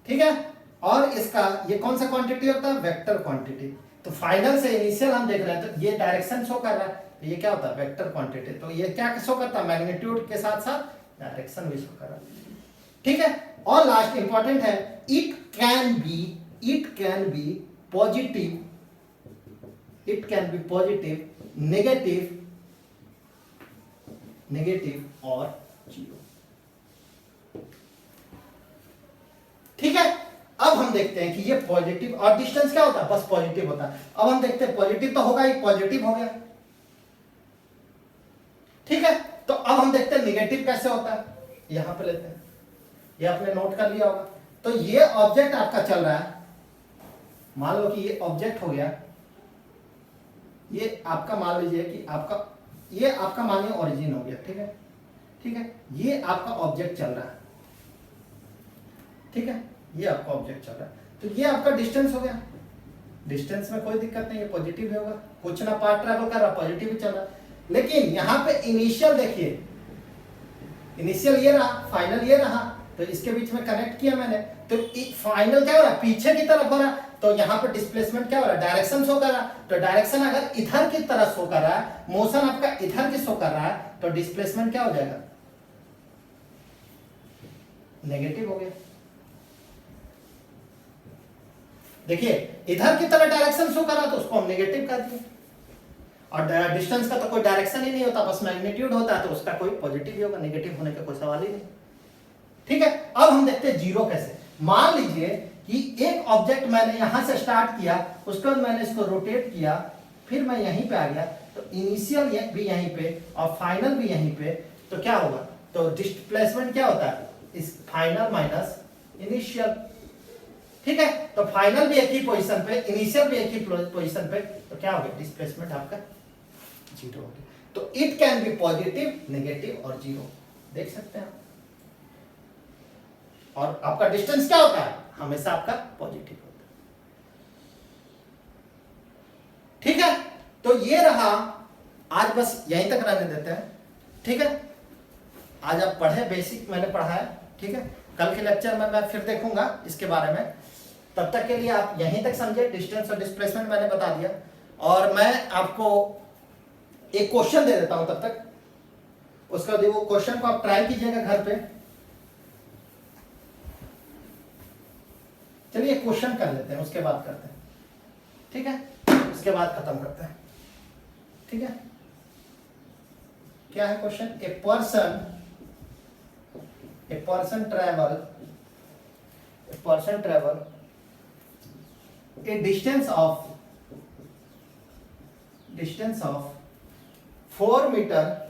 ठीक है। और इसका ये कौन सा क्वांटिटी होता है, वेक्टर क्वांटिटी। तो फाइनल से इनिशियल हम देख रहे हैं, तो ये डायरेक्शन शो कर रहा है, तो ये क्या होता है, वेक्टर क्वांटिटी। तो ये क्या शो करता है, मैग्नीट्यूड के साथ साथ डायरेक्शन भी शो कर रहा है, ठीक है। और लास्ट इंपॉर्टेंट है, it can be positive, it can be positive, negative और जीरो, ठीक है। अब हम देखते हैं कि ये पॉजिटिव और डिस्टेंस क्या होता है, बस पॉजिटिव होता है। अब हम देखते हैं पॉजिटिव तो होगा ही, पॉजिटिव हो गया, ठीक है। तो अब हम देखते हैं निगेटिव कैसे होता है, यहां पे लेते हैं, ये आपने नोट कर लिया होगा। तो ये ऑब्जेक्ट आपका चल रहा है, मान लो कि ये ऑब्जेक्ट हो गया, ये आपका मान लीजिए कि आपका, ये आपका मानिए ओरिजिन हो गया, ठीक है, ठीक है। ये आपका ऑब्जेक्ट चल रहा है, ठीक है, ये आपका ऑब्जेक्ट चल रहा है, तो ये आपका डिस्टेंस हो गया। डिस्टेंस में कोई दिक्कत नहीं है, पॉजिटिव ही होगा, कुछ ना पार्ट ट्रैवल कर रहा, पॉजिटिव ही चल रहा है। लेकिन यहां पे इनिशियल देखिए, इनिशियल ये रहा, फाइनल ये रहा, तो इसके बीच में कनेक्ट किया मैंने, तो फाइनल क्या हो रहा है, पीछे की तरफ हो रहा है, तो यहां पर डिस्प्लेसमेंट क्या हो रहा है, डायरेक्शन शो कर रहा है। तो डायरेक्शन अगर इधर की तरफ शो कर रहा है, मोशन आपका इधर की शो कर रहा है, तो डिस्प्लेसमेंट क्या हो जाएगा, नेगेटिव हो गया। देखिए इधर की तरह डायरेक्शन शो कर रहा, तो उसको हम नेगेटिव कर दिए। और डिस्टेंस का तो कोई डायरेक्शन ही नहीं होता, बस मैग्नीट्यूड होता है, तो उसका कोई पॉजिटिव ही होगा, नेगेटिव होने का कोई सवाल ही नहीं, ठीक है। अब हम देखते हैं जीरो कैसे। मान लीजिए कि एक ऑब्जेक्ट मैंने यहां से स्टार्ट किया, उसके बाद मैंने इसको रोटेट किया, फिर मैं यहीं पे आ गया, तो इनिशियल भी यहीं पे और फाइनल भी यहीं पे, तो क्या होगा, तो डिस्प्लेसमेंट क्या होता है, इस फाइनल माइनस इनिशियल, ठीक है। तो फाइनल भी एक ही पोजीशन पे, इनिशियल भी एक ही पोजीशन पे, तो क्या हो गया, डिस्प्लेसमेंट आपका जीरो हो गया। तो it can be positive, negative और जीरो, देख सकते हैं। और आपका डिस्टेंस क्या होता है, हमेशा आपका पॉजिटिव होता है, ठीक है। तो ये रहा, आज बस यहीं तक रहने देते हैं, ठीक है। आज आप पढ़े, बेसिक मैंने पढ़ाया, ठीक है। कल के लेक्चर में मैं फिर देखूंगा इसके बारे में, तब तक के लिए आप यहीं तक समझे, डिस्टेंस और डिस्प्लेसमेंट मैंने बता दिया। और मैं आपको एक क्वेश्चन दे देता हूं तब तक, उसका वो क्वेश्चन को आप ट्राई कीजिएगा घर पे। चलिए क्वेश्चन कर लेते हैं, उसके बाद करते हैं, ठीक है, उसके बाद खत्म करते हैं, ठीक है। क्या है question, a person travel a distance of 4 meter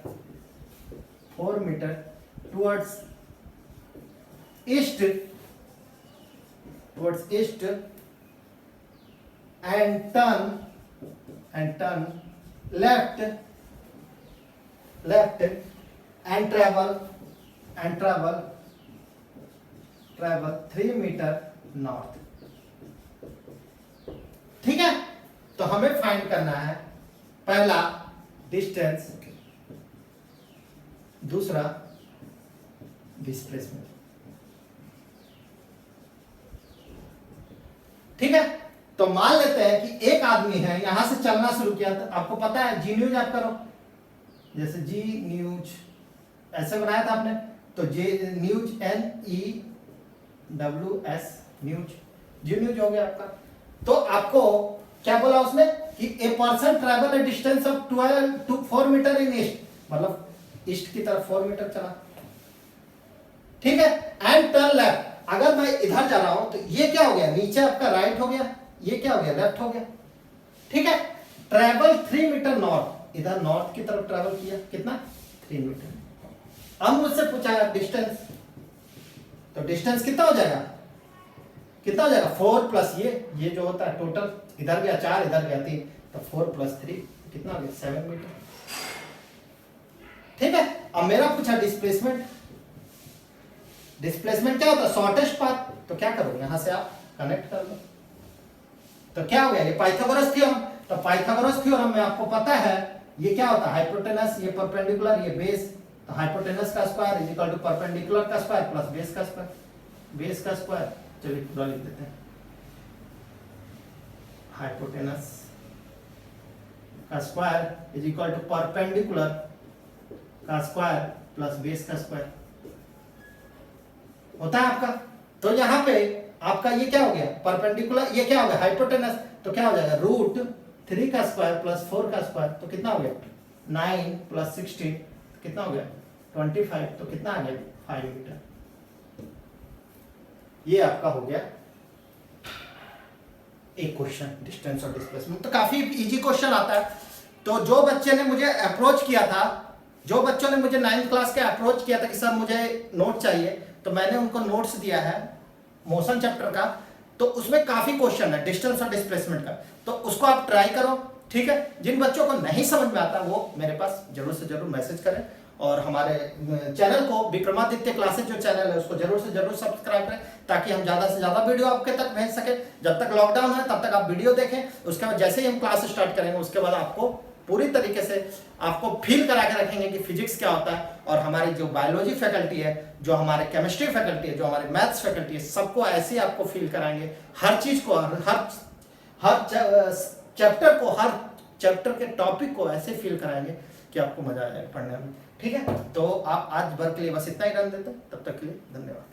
towards east and turn left and travel 3 meter north, ठीक है। तो हमें फाइंड करना है पहला डिस्टेंस, दूसरा डिस्प्लेसमेंट, ठीक है। तो मान लेते हैं कि एक आदमी है, यहां से चलना शुरू किया, तो आपको पता है जी न्यूज आप करो, जैसे जी न्यूज ऐसे बनाया था आपने, तो J news NEWS news, Zee News हो गया आपका। तो आपको क्या बोला उसने कि a person travel a distance of 12 to 4 metre in east, मतलब ईस्ट की तरफ 4 मीटर चला, ठीक है। एंड टर्न लेफ्ट, अगर मैं इधर जा रहा हूं तो ये क्या हो गया, नीचे आपका राइट हो गया, ये क्या हो गया, लेफ्ट हो गया, ठीक है। ट्रैवल 3 मीटर नॉर्थ, इधर नॉर्थ की तरफ ट्रैवल किया, कितना, 3 मीटर। अब मुझसे पूछा डिस्टेंस, तो डिस्टेंस कितना हो जाएगा, 4 प्लस ये जो होता है टोटल, इधर गया 4, इधर गया 3, तो 4 + 3 कितना हो गया, 7 मीटर, ठीक है। अब मेरा पूछा डिस्प्लेसमेंट क्या होता है, शॉर्टेस्ट पाथ, तो क्या करो, यहां से आप कनेक्ट कर दो, तो क्या हो गया, ये पाइथागोरस थ्योरम। तो पाइथागोरस थ्योरम में आपको पता है ये क्या होता है, हाइपोटेनस, ये परपेंडिकुलर, ये बेस, तो हाइपोटेनस का square is equal to perpendicular का स्क्वायर प्लस बेस का स्क्वायर, चलिए पूरा लिख देते हैं, हाइपोटेनस का square is equal to perpendicular का स्क्वायर प्लस बेस का स्क्वायर, होता है आपका। तो यहाँ पे आपका ये क्या हो गया, परपेंडिकुलर, ये क्या हो गया हाइपोटेनस, तो क्या हो जाएगा रूट 3 का स्क्वायर प्लस 4 का स्क्वायर, तो कितना हो गया 9 प्लस 16 कितना हो गया 25, तो कितना आ गया 5 मीटर। ये आपका हो गया एक क्वेश्चन डिस्टेंस और डिस्प्लेसमेंट। तो काफी इजी क्वेश्चन आता है। तो जो बच्चे ने मुझे अप्रोच किया था, जो बच्चों ने मुझे 9th क्लास के अप्रोच किया था कि सर मुझे नोट चाहिए, तो मैंने उनको नोट्स दिया है मोशन चैप्टर का। तो उसमें काफी क्वेश्चन है डिस्टेंस और डिस्प्लेसमेंट का, तो उसको आप ट्राई करो, ठीक है। जिन बच्चों को नहीं समझ में आता वो मेरे पास जरूर से जरूर मैसेज करें, और हमारे चैनल को विक्रमादित्य क्लासेज जो चैनल है उसको जरूर से जरूर सब्सक्राइब करें, ताकि हम ज्यादा से ज्यादा वीडियो आपके तक भेज सके। जब तक लॉकडाउन है तब तक आप वीडियो देखें, उसके बाद जैसे ही हम क्लास स्टार्ट करेंगे उसके बाद आपको पूरी तरीके से आपको फील करा के रखेंगे कि फिजिक्स क्या होता है। और हमारी जो बायोलॉजी फैकल्टी है, जो हमारे केमिस्ट्री फैकल्टी है, जो हमारे मैथ्स फैकल्टी है, सबको ऐसे ही आपको फील कराएंगे। हर चीज को, हर चैप्टर को, हर चैप्टर के टॉपिक को ऐसे फील कराएंगे कि आपको मजा आएगा पढ़ने में, ठीक है। तो आप आज भर के लिए बस इतना ही रन देते हैं, तब तक के लिए धन्यवाद।